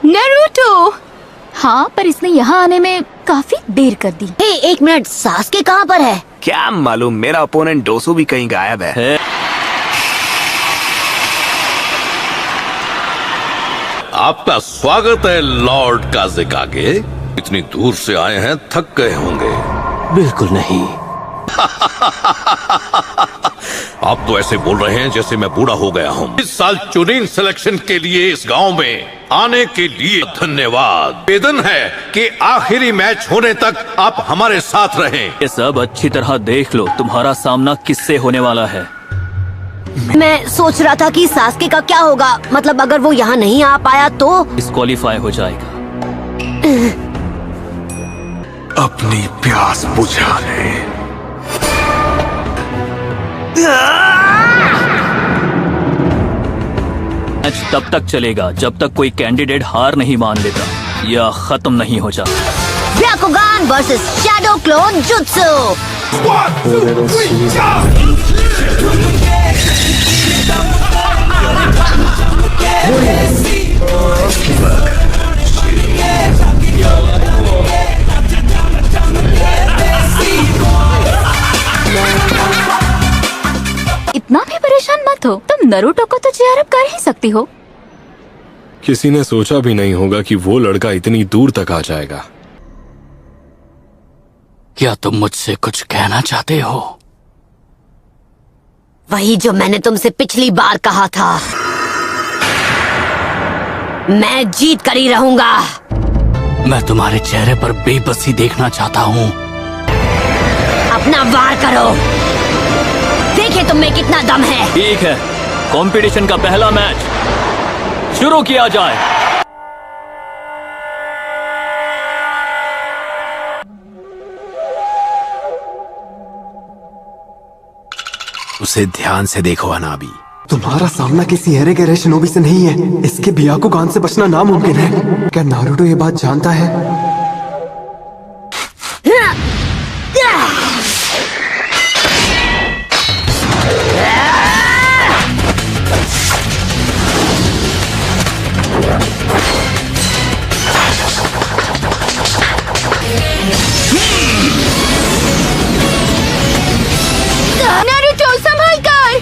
Naruto. हाँ, पर इसने यहाँ आने में काफी देर कर दी। हे, एक मिनट, सास्के कहाँ पर है? क्या मालूम, मेरा ओपोनेंट डोसो भी कहीं गायब है। आपका स्वागत है लॉर्ड काज़ेकागे। इतनी दूर से आए हैं, थक गए होंगे। बिल्कुल नहीं। आप तो ऐसे बोल रहे हैं जैसे मैं बूढ़ा हो गया हूँ। इस साल चुनिंग सिलेक्शन के लिए इस गांव में आने के लिए धन्यवाद। निवेदन है कि आखिरी मैच होने तक आप हमारे साथ रहें। ये सब अच्छी तरह देख लो, तुम्हारा सामना किससे होने वाला है। मैं सोच रहा था कि सास्के का क्या होगा, मतलब अगर वो यहाँ नहीं आ पाया तो डिस्क्वालीफाई हो जाएगा। अपनी प्यास बुझा ले। मैच तब तक चलेगा जब तक कोई कैंडिडेट हार नहीं मान लेता या खत्म नहीं हो जाता। ब्याकुगान वर्सेस शैडो क्लोन जुत्सु। इतना भी परेशान मत हो, तुम नारुतो को तो चेयर अप कर ही सकती हो। किसी ने सोचा भी नहीं होगा कि वो लड़का इतनी दूर तक आ जाएगा। क्या तुम मुझसे कुछ कहना चाहते हो? वही जो मैंने तुमसे पिछली बार कहा था। मैं जीत कर ही रहूंगा। मैं तुम्हारे चेहरे पर बेबसी देखना चाहता हूँ। अपना वार करो, देखिए तुम में कितना दम है। ठीक है, कंपटीशन का पहला मैच शुरू किया जाए। उसे ध्यान से देखो अनाबी। तुम्हारा सामना किसी हेरे गहरे शिनोबी से नहीं है। इसके ब्याकुगान से बचना नामुमकिन है। क्या नारुतो ये बात जानता है? नारुतो संभल कर।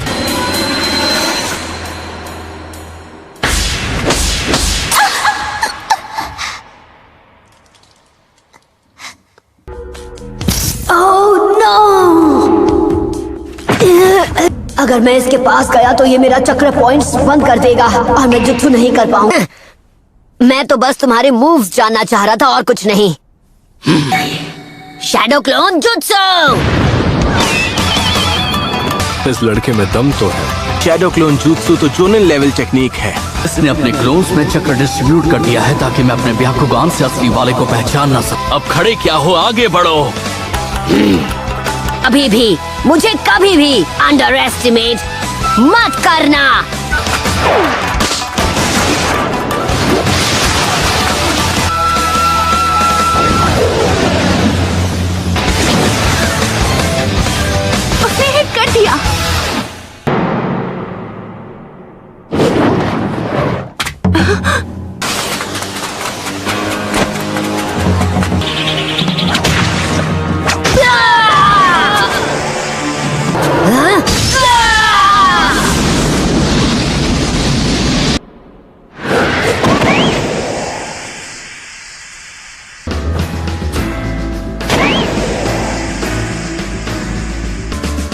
Oh no! अगर मैं इसके पास गया तो ये मेरा चक्र पॉइंट्स बंद कर देगा और मैं जुत्सु नहीं कर पाऊंगा। मैं तो बस तुम्हारे मूव्स जानना चाह रहा था और कुछ नहीं। Shadow clone jutsu. इस लड़के में दम तो है। शैडो क्लोन jutsu तो जोनिन लेवल टेक्निक है। इसने अपने क्लोन्स में चक्र डिस्ट्रीब्यूट कर दिया है ताकि मैं अपने ब्याकुगान से असली वाले को पहचान ना सकूं। अब खड़े क्या हो, आगे बढ़ो। अभी भी मुझे कभी भी अंडर एस्टिमेट मत करना। उसने हिट कर दिया।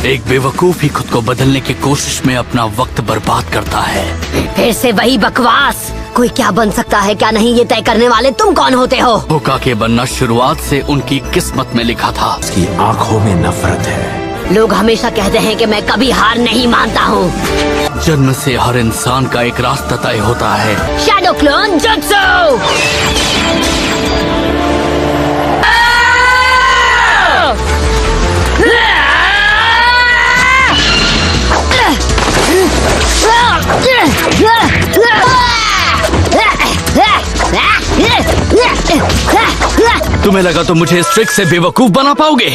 एक बेवकूफ ही खुद को बदलने की कोशिश में अपना वक्त बर्बाद करता है। फिर से वही बकवास। कोई क्या बन सकता है क्या नहीं, ये तय करने वाले तुम कौन होते हो? होकागे बनना शुरुआत से उनकी किस्मत में लिखा था। उसकी आंखों में नफरत है। लोग हमेशा कहते हैं कि मैं कभी हार नहीं मानता हूँ। जन्म से हर इंसान का एक रास्ता तय होता है। Shadow clone jutsu. तुम्हें लगा तो मुझे इस ट्रिक से बेवकूफ बना पाओगे?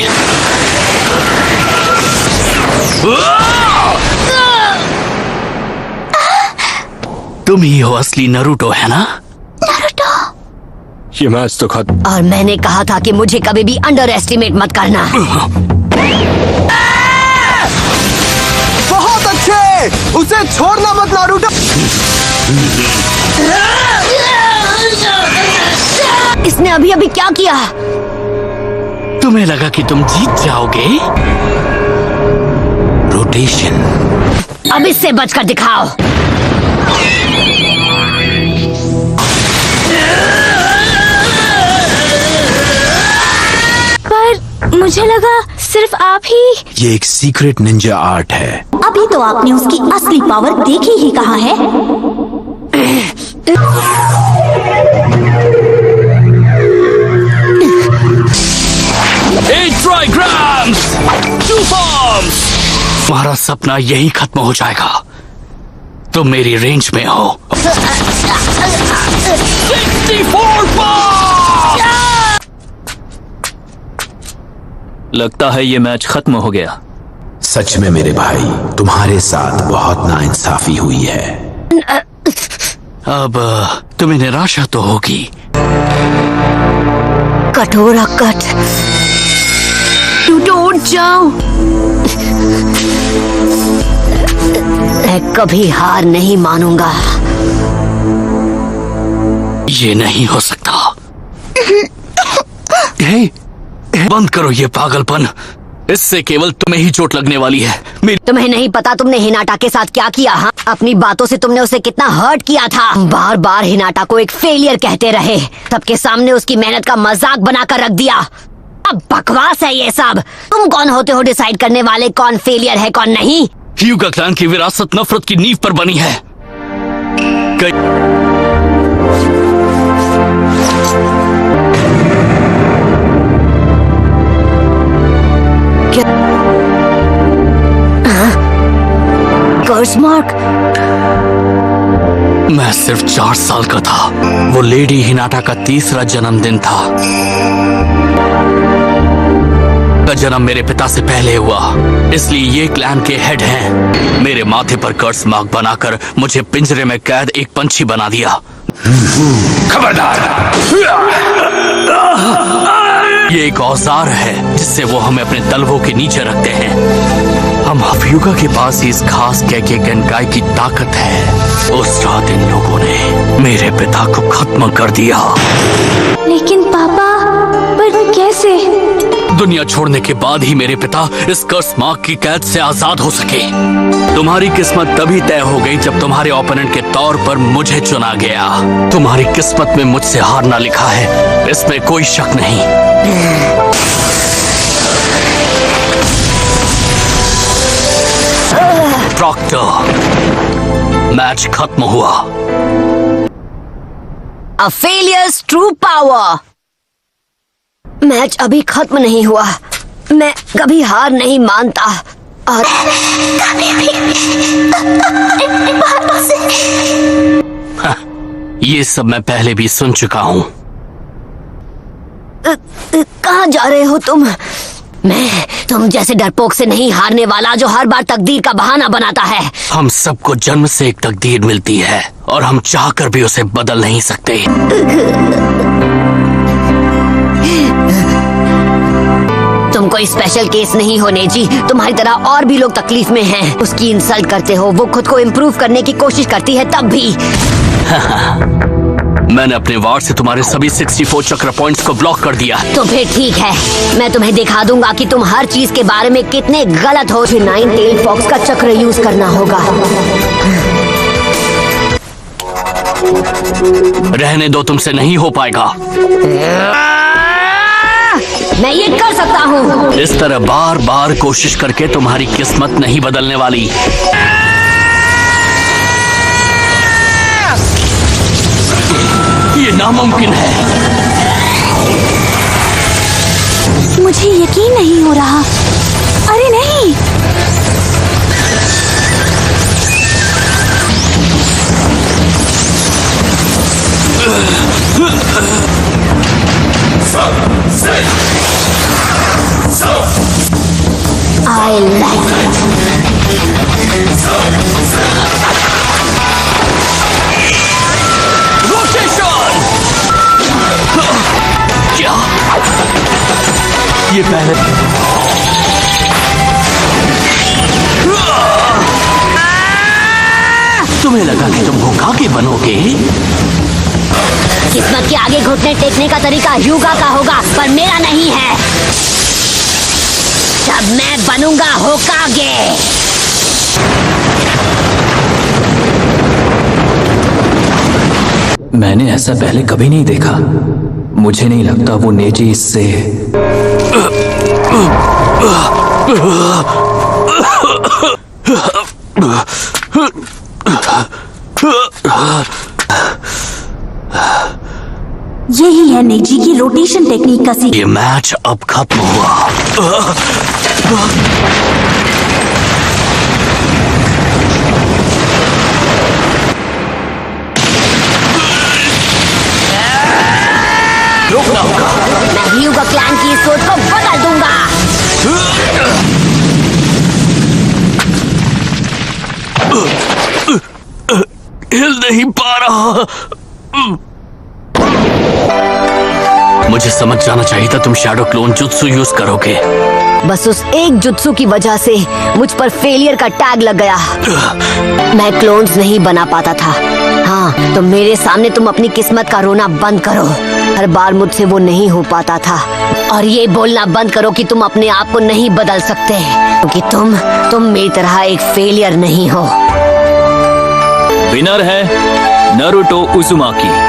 तुम ही हो असली नारुतो, है ना? नारुतो। ये मैच तो खत्म। और मैंने कहा था कि मुझे कभी भी अंडर एस्टिमेट मत करना। बहुत अच्छे, उसे छोड़ना मत नारुतो। इसने अभी अभी क्या किया? तुम्हें लगा कि तुम जीत जाओगे? रोटेशन। अब इससे बचकर दिखाओ। पर मुझे लगा सिर्फ आप ही। ये एक सीक्रेट निंजा आर्ट है। अभी तो आपने उसकी असली पावर देखी ही कहाँ है। ट्राइग्राम्स, टू फॉर्म्स। तुम्हारा सपना यही खत्म हो जाएगा। तुम मेरी रेंज में हो। 64 पास! लगता है ये मैच खत्म हो गया। सच में मेरे भाई, तुम्हारे साथ बहुत नाइंसाफी हुई है। अब तुम्हें निराशा तो होगी। कठोरा कट, टूटो उठ जाओ। मैं कभी हार नहीं मानूंगा। ये नहीं हो सकता। बंद करो ये पागलपन। इससे केवल तुम्हें ही चोट लगने वाली है। तुम्हें नहीं पता तुमने हिनाटा के साथ क्या किया? हाँ, अपनी बातों से तुमने उसे कितना हर्ट किया था। बार बार हिनाटा को एक फेलियर कहते रहे। सबके सामने उसकी मेहनत का मजाक बनाकर रख दिया। अब बकवास है ये सब। तुम कौन होते हो डिसाइड करने वाले कौन फेलियर है कौन नहीं? ह्यूगा क्लैन की विरासत नफरत की नींव पर बनी है। कर्स मार्क। मैं सिर्फ 4 साल का था। वो लेडी हिनाटा का 3रा जन्मदिन था। का जन्म मेरे पिता से पहले हुआ, इसलिए ये क्लैन के हेड हैं। मेरे माथे पर कर्स मार्क बनाकर मुझे पिंजरे में कैद एक पंछी बना दिया। खबरदार! ये एक औजार है जिससे वो हमें अपने तलवों के नीचे रखते हैं। हम हफ्यूगा के पास ही इस खास कैके गनकाई की ताकत है। उस रात इन लोगों ने मेरे पिता को खत्म कर दिया। लेकिन पापा, पर कैसे? दुनिया छोड़ने के बाद ही मेरे पिता इस कर्स मार्क की कैद से आजाद हो सके। तुम्हारी किस्मत तभी तय हो गई जब तुम्हारे ओपोनेंट के तौर पर मुझे चुना गया। तुम्हारी किस्मत में मुझसे हारना लिखा है, इसमें कोई शक नहीं। प्रॉक्टर, मैच खत्म हुआ। A failures true power। Match अभी खत्म नहीं हुआ। मैं कभी हार नहीं मानता और कभी भी ये सब मैं पहले भी सुन चुका हूँ। कहाँ जा रहे हो तुम? मैं तुम जैसे डरपोक से नहीं हारने वाला जो हर बार तकदीर का बहाना बनाता है। हम सबको जन्म से एक तकदीर मिलती है और हम चाहकर भी उसे बदल नहीं सकते। तुम कोई स्पेशल केस नहीं हो नेजी। तुम्हारी तरह और भी लोग तकलीफ में हैं। उसकी इंसल्ट करते हो, वो खुद को इम्प्रूव करने की कोशिश करती है तब भी। मैंने अपने वार से तुम्हारे सभी 64 चक्र पॉइंट्स को ब्लॉक कर दिया। तो फिर ठीक है, मैं तुम्हें दिखा दूंगा कि तुम हर चीज के बारे में कितने गलत हो। 9 टेल फॉक्स का चक्र यूज करना होगा। रहने दो, तुमसे नहीं हो पाएगा। मैं ये कर सकता हूँ। इस तरह बार बार कोशिश करके तुम्हारी किस्मत नहीं बदलने वाली। ये नामुमकिन है। मुझे यकीन नहीं हो रहा। अरे नहीं, I like it. रोटेशन! ये पहले तुम्हें लगा कि तुम होकागे बनोगे? किस्मत के आगे घुटने टेकने का तरीका ह्यूगा का होगा, पर मेरा नहीं है। जब मैं बनूंगा होकागे। मैंने ऐसा पहले कभी नहीं देखा। मुझे नहीं लगता वो नेजी इससे यही है नेजी की रोटेशन टेक्निक का ये मैच अब खत्म हुआ। रोकना होगा। मैं ह्यूगा क्लैन की सोच को बदल दूंगा। हिल नहीं पा रहा। मुझे समझ जाना चाहिए था तुम शैडो क्लोन जुत्सु यूज करोगे। बस उस एक जुत्सु की वजह से मुझ पर फेलियर का टैग लग गया। मैं क्लोन्स नहीं बना पाता था। हाँ, तो मेरे सामने तुम अपनी किस्मत का रोना बंद करो। हर बार मुझसे वो नहीं हो पाता था। और ये बोलना बंद करो कि तुम अपने आप को नहीं बदल सकते, क्योंकि तुम मेरी तरह एक फेलियर नहीं हो। विनर है नारुतो उजुमाकी।